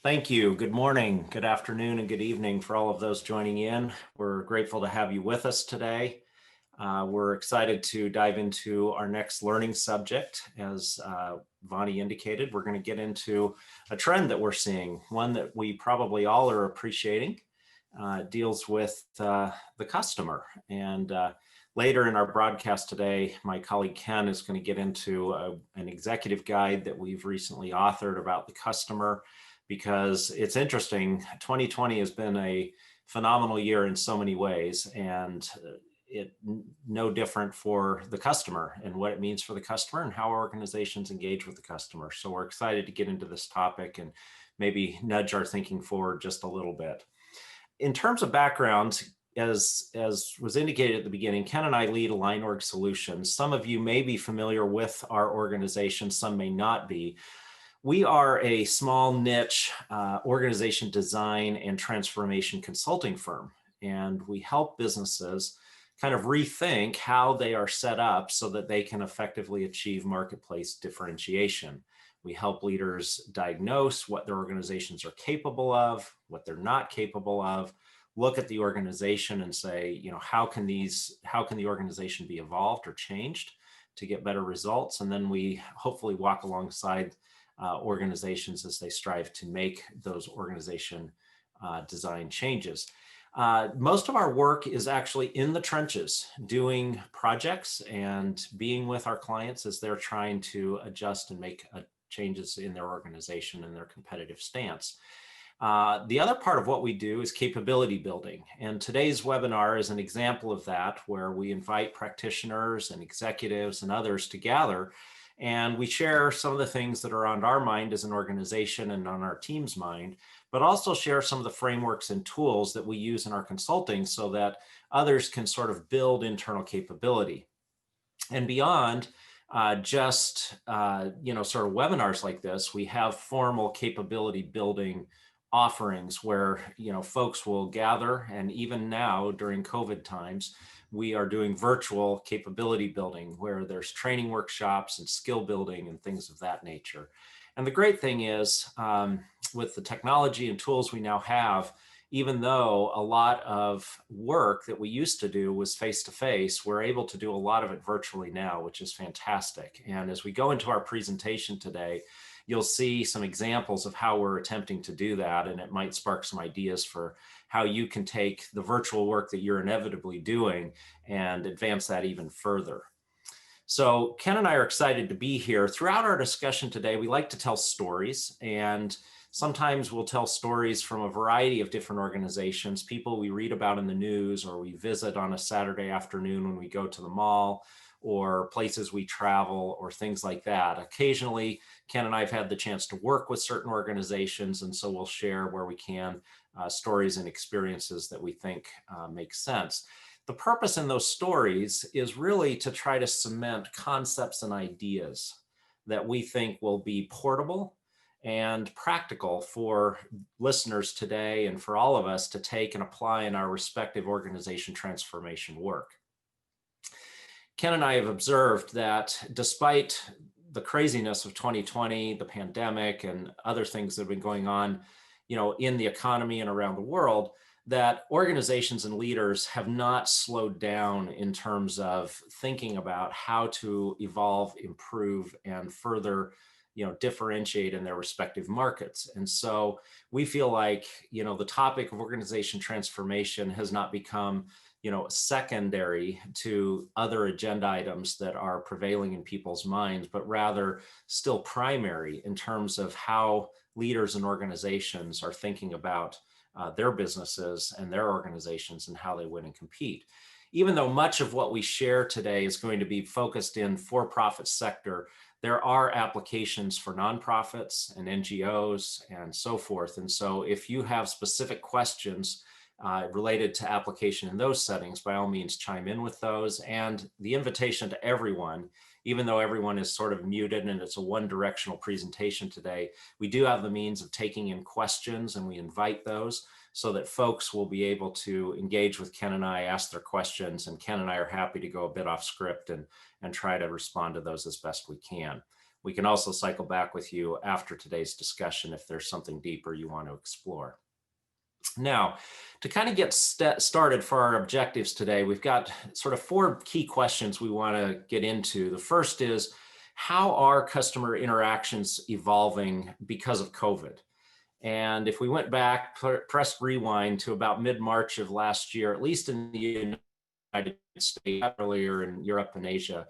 Thank you. Good morning, good afternoon, and good evening for all of those joining in. We're grateful to have you with us today. We're excited to dive into our next learning subject. As Vonnie indicated, we're going to get into a trend that we're seeing, one that we probably all are appreciating. It deals with the customer. And later in our broadcast today, my colleague Ken is going to get into an executive guide that we've recently authored about the customer, because it's interesting. 2020 has been a phenomenal year in so many ways, and it no different for the customer and what it means for the customer and how organizations engage with the customer. So we're excited to get into this topic and maybe nudge our thinking forward just a little bit. In terms of background, as was indicated at the beginning, Ken and I lead AlignOrg Solutions. Some of you may be familiar with our organization, some may not be. We are a small niche organization design and transformation consulting firm, and we help businesses kind of rethink how they are set up so that they can effectively achieve marketplace differentiation. We help leaders diagnose what their organizations are capable of, what they're not capable of, look at the organization and say, how can the organization be evolved or changed to get better results? And then we hopefully walk alongside organizations as they strive to make those organization design changes. Most of our work is actually in the trenches, doing projects and being with our clients as they're trying to adjust and make changes in their organization and their competitive stance. The other part of what we do is capability building. And today's webinar is an example of that, where we invite practitioners and executives and others to gather, and we share some of the things that are on our mind as an organization and on our team's mind, but also share some of the frameworks and tools that we use in our consulting so that others can sort of build internal capability. And beyond just sort of webinars like this, we have formal capability building offerings where folks will gather, and even now during COVID times, we are doing virtual capability building where there's training workshops and skill building and things of that nature. And the great thing is, with the technology and tools we now have, even though a lot of work that we used to do was face-to-face, we're able to do a lot of it virtually now, which is fantastic. And as we go into our presentation today, you'll see some examples of how we're attempting to do that, and it might spark some ideas for how you can take the virtual work that you're inevitably doing and advance that even further. So Ken and I are excited to be here. Throughout our discussion today, we like to tell stories, and sometimes we'll tell stories from a variety of different organizations, people we read about in the news, or we visit on a Saturday afternoon when we go to the mall, or places we travel, or things like that. Occasionally, Ken and I have had the chance to work with certain organizations, and so we'll share where we can stories and experiences that we think make sense. The purpose in those stories is really to try to cement concepts and ideas that we think will be portable and practical for listeners today and for all of us to take and apply in our respective organization transformation work. Ken and I have observed that despite the craziness of 2020, the pandemic, and other things that have been going on, in the economy and around the world, that organizations and leaders have not slowed down in terms of thinking about how to evolve, improve, and further differentiate in their respective markets. And so we feel like, the topic of organization transformation has not become, secondary to other agenda items that are prevailing in people's minds, but rather still primary in terms of how leaders and organizations are thinking about their businesses and their organizations and how they win and compete. Even though much of what we share today is going to be focused in for-profit sector, there are applications for nonprofits and NGOs and so forth. And so if you have specific questions related to application in those settings, by all means chime in with those. And the invitation to everyone, even though everyone is sort of muted and it's a one-directional presentation today, we do have the means of taking in questions, and we invite those so that folks will be able to engage with Ken and I, ask their questions, and Ken and I are happy to go a bit off script and try to respond to those as best we can. We can also cycle back with you after today's discussion if there's something deeper you want to explore. Now, to kind of get started for our objectives today, we've got sort of 4 key questions we want to get into. The first is, how are customer interactions evolving because of COVID? And if we went back, press rewind to about mid-March of last year, at least in the United States, earlier in Europe and Asia,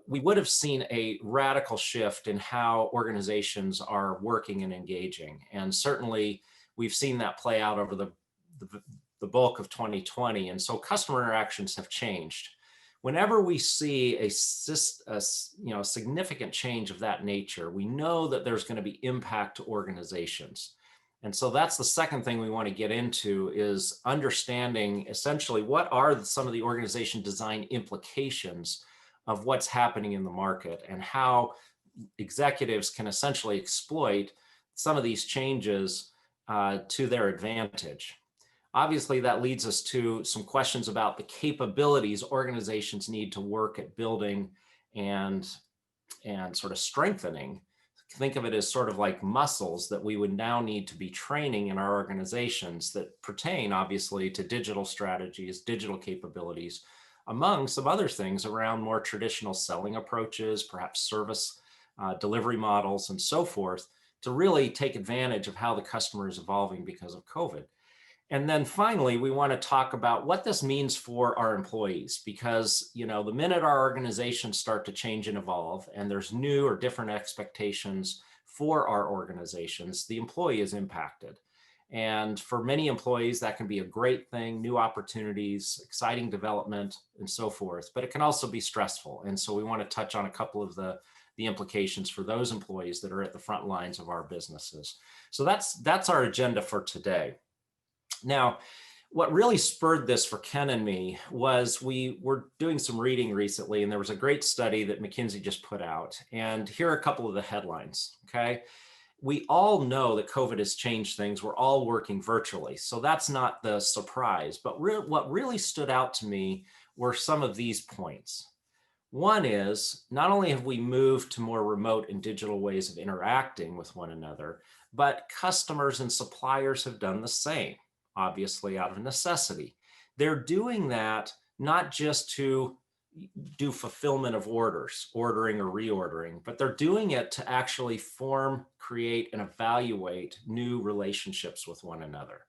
we would have seen a radical shift in how organizations are working and engaging. And certainly we've seen that play out over the bulk of 2020. And so customer interactions have changed. Whenever we see a significant change of that nature, we know that there's going to be impact to organizations. And so that's the second thing we want to get into, is understanding essentially what are some of the organization design implications of what's happening in the market, and how executives can essentially exploit some of these changes to their advantage. Obviously, that leads us to some questions about the capabilities organizations need to work at building and sort of strengthening. Think of it as sort of like muscles that we would now need to be training in our organizations that pertain obviously to digital strategies, digital capabilities, among some other things around more traditional selling approaches, perhaps service delivery models and so forth, to really take advantage of how the customer is evolving because of COVID. And then finally, we want to talk about what this means for our employees, because, the minute our organizations start to change and evolve, and there's new or different expectations for our organizations, the employee is impacted. And for many employees, that can be a great thing, new opportunities, exciting development, and so forth, but it can also be stressful. And so we want to touch on a couple of the implications for those employees that are at the front lines of our businesses. So that's our agenda for today. Now, what really spurred this for Ken and me was we were doing some reading recently, and there was a great study that McKinsey just put out. And here are a couple of the headlines, okay? We all know that COVID has changed things. We're all working virtually, so that's not the surprise. But what really stood out to me were some of these points. One is, not only have we moved to more remote and digital ways of interacting with one another, but customers and suppliers have done the same, obviously out of necessity. They're doing that not just to do fulfillment of orders, ordering or reordering, but they're doing it to actually form, create, and evaluate new relationships with one another,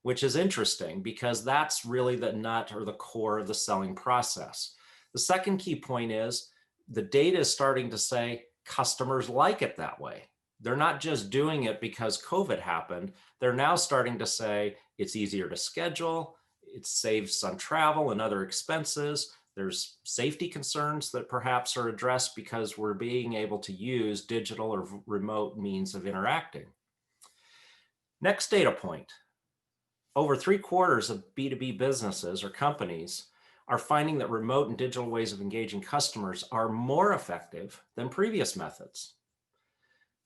which is interesting because that's really the nut or the core of the selling process. The second key point is the data is starting to say customers like it that way. They're not just doing it because COVID happened. They're now starting to say it's easier to schedule, it saves on travel and other expenses. There's safety concerns that perhaps are addressed because we're being able to use digital or remote means of interacting. Next data point. Over 3/4 of B2B businesses or companies are finding that remote and digital ways of engaging customers are more effective than previous methods.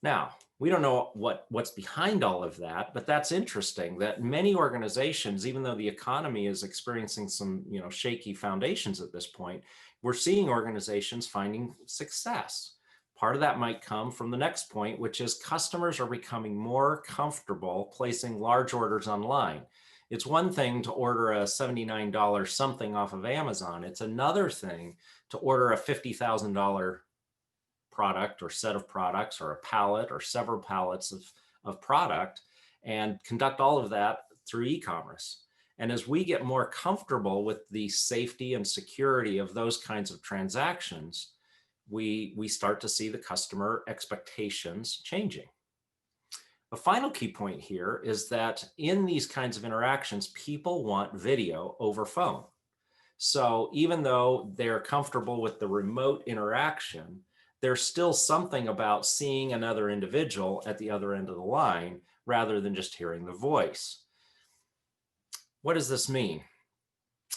Now, we don't know what's behind all of that, but that's interesting that many organizations, even though the economy is experiencing some shaky foundations at this point, we're seeing organizations finding success. Part of that might come from the next point, which is customers are becoming more comfortable placing large orders online. It's one thing to order a $79 something off of Amazon. It's another thing to order a $50,000 product or set of products or a pallet or several pallets of product and conduct all of that through e-commerce. And as we get more comfortable with the safety and security of those kinds of transactions, we start to see the customer expectations changing. A final key point here is that in these kinds of interactions, people want video over phone. So even though they're comfortable with the remote interaction, there's still something about seeing another individual at the other end of the line rather than just hearing the voice. What does this mean?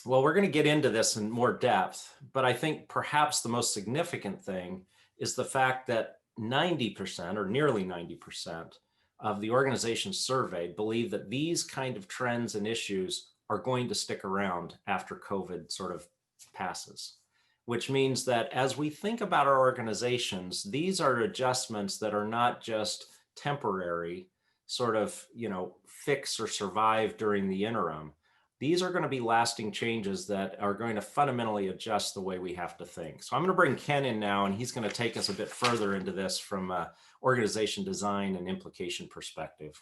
Well, we're going to get into this in more depth, but I think perhaps the most significant thing is the fact that 90% or nearly 90% of the organizations surveyed believe that these kind of trends and issues are going to stick around after COVID sort of passes. which means that as we think about our organizations, these are adjustments that are not just temporary, sort of, fix or survive during the interim. These are going to be lasting changes that are going to fundamentally adjust the way we have to think. So I'm going to bring Ken in now, and he's going to take us a bit further into this from an organization design and implication perspective.